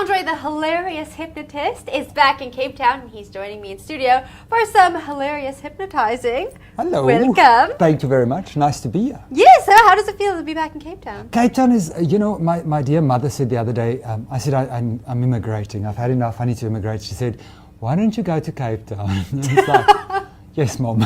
Andre, the Hilarious Hypnotist, is back in Cape Town, and he's joining me in studio for some hilarious hypnotizing. Hello. Welcome. Thank you very much. Nice to be here. Yes, so how does it feel to be back in Cape Town? Cape Town is, my dear mother said the other day, I said, I'm immigrating. I've had enough. I need to immigrate. She said, why don't you go to Cape Town? It's like, yes, Mom.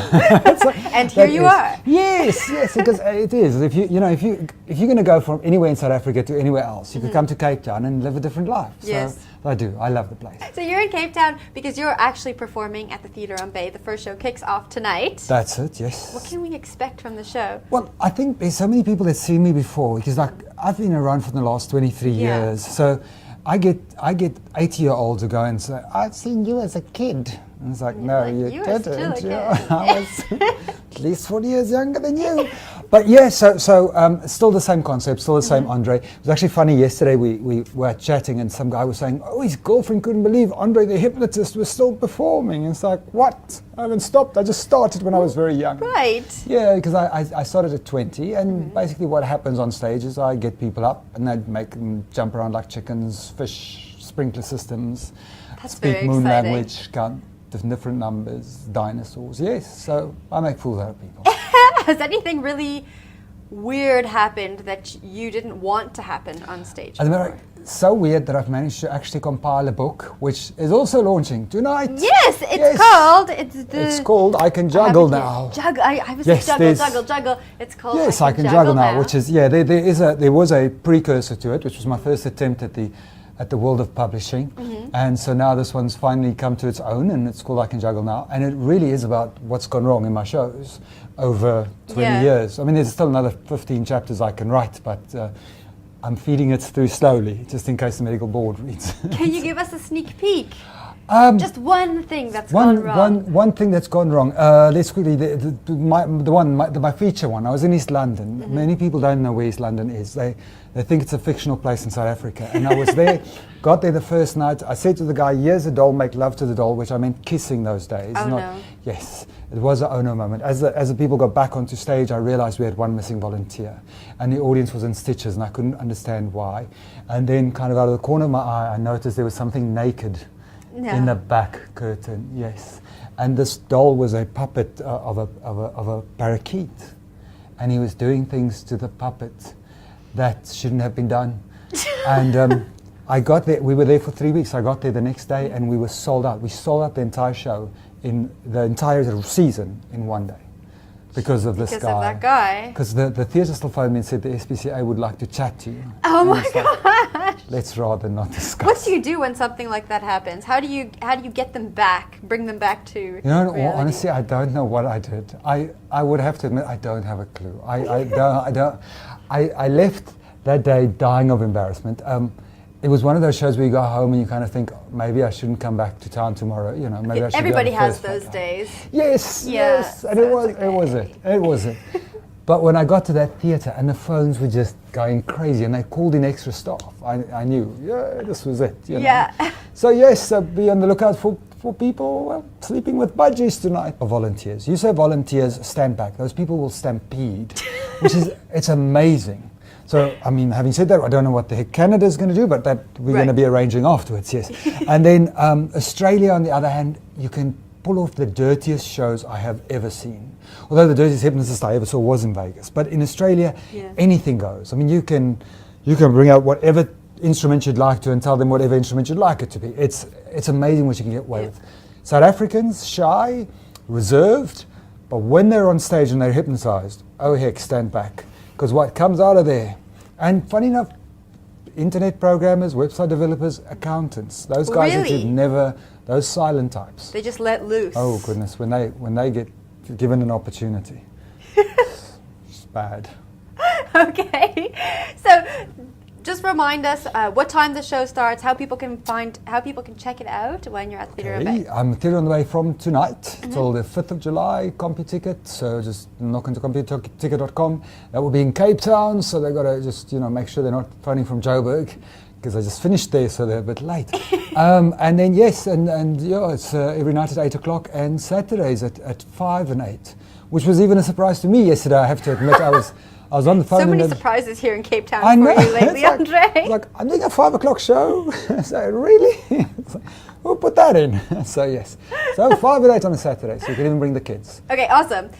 And here you are. Yes, because it is. If you're going to go from anywhere in South Africa to anywhere else, you could come to Cape Town and live a different life. Yes. So I do. I love the place. So you're in Cape Town because you're actually performing at the Theatre on Bay. The first show kicks off tonight. That's it. Yes. What can we expect from the show? Well, I think there's so many people that see me before because I've been around for the last 23 years. So I get 80-year-olds who go and say, I've seen you as a kid. And it's like, no, you didn't. I was at least 40 years younger than you. But yeah, so still the same concept, still the same Andre. It was actually funny, yesterday we were chatting and some guy was saying, oh, his girlfriend couldn't believe Andre the Hypnotist was still performing. And it's like, what? I haven't stopped. I just started when I was very young. Right. Yeah, because I started at 20 and basically what happens on stage is I get people up and I make them jump around like chickens, fish, sprinkler systems, speak moon language, count different numbers, dinosaurs. Yes, so I make fools out of people. Has anything really weird happened that you didn't want to happen on stage? As a matter of fact, so weird that I've managed to actually compile a book, which is also launching tonight. Yes, it's called. It's called I Can Juggle Now. I was like juggle. It's called. Yes, I Can Juggle Now, which is there was a precursor to it, which was my first attempt at the world of publishing, and so now this one's finally come to its own, and it's called I Can Juggle Now, and it really is about what's gone wrong in my shows over 20 years. I mean, there's still another 15 chapters I can write, but I'm feeding it through slowly, just in case the medical board reads. Can you give us a sneak peek? Just one thing that's gone wrong. One thing that's gone wrong. Let's quickly, my feature one. I was in East London. Many people don't know where East London is. They think it's a fictional place in South Africa. And I was there, got there the first night. I said to the guy, here's a doll, make love to the doll, which I meant kissing those days. Oh, no. Yes, it was an oh no moment. As the people got back onto stage, I realized we had one missing volunteer. And the audience was in stitches and I couldn't understand why. And then kind of out of the corner of my eye, I noticed there was something naked in the back curtain, yes. And this doll was a puppet of a parakeet. And he was doing things to the puppet that shouldn't have been done. And I got there, we were there for 3 weeks. I got there the next day and we were sold out. We sold out the entire show, in the entire season in one day. Because of this guy. Because of that guy. Because the theatre still phoned me and said the SPCA would like to chat to you. Oh my gosh. Let's rather not discuss. What do you do when something like that happens? How do you get them back, bring them back to reality? Honestly, I don't know what I did. I would have to admit I don't have a clue. I left that day dying of embarrassment. It was one of those shows where you go home and you kind of think, maybe I shouldn't come back to town tomorrow. Maybe I should. Everybody has those days. Yes, and it was it. But when I got to that theatre and the phones were just going crazy and they called in extra staff, I knew, this was it. Yeah. So yes, be on the lookout for people sleeping with budgies tonight. Or volunteers. You say volunteers, stand back. Those people will stampede, it's amazing. So, I mean, having said that, I don't know what the heck Canada's going to do, but that we're going to be arranging afterwards, yes. And then Australia, on the other hand, you can pull off the dirtiest shows I have ever seen. Although the dirtiest hypnotist I ever saw was in Vegas. But in Australia, anything goes. I mean, you can bring out whatever instrument you'd like to and tell them whatever instrument you'd like it to be. It's amazing what you can get away with. South Africans, shy, reserved, but when they're on stage and they're hypnotized, oh heck, stand back. Because what comes out of there, and funny enough, internet programmers, website developers, accountants, those guys that you'd never, those silent types. They just let loose. Oh goodness, when they get given an opportunity, it's bad. Okay, so just remind us what time the show starts, how people can check it out when you're at Theatre on the Bay. I'm Theatre on the Bay from tonight till the 5th of July, CompuTicket, so just knock into CompuTicket.com. That will be in Cape Town, so they've got to just make sure they're not phoning from Joburg, because I just finished there, so they're a bit late. And then it's every night at 8 o'clock and Saturdays at 5 and 8, which was even a surprise to me yesterday, I have to admit. I was on the phone. So many and surprises here in Cape Town I for know. you lately, It's Andre. like, I'm doing a 5 o'clock show. So really? It's like, we'll put that in. So yes. So 5 at 8 on a Saturday, so you can even bring the kids. Okay, awesome.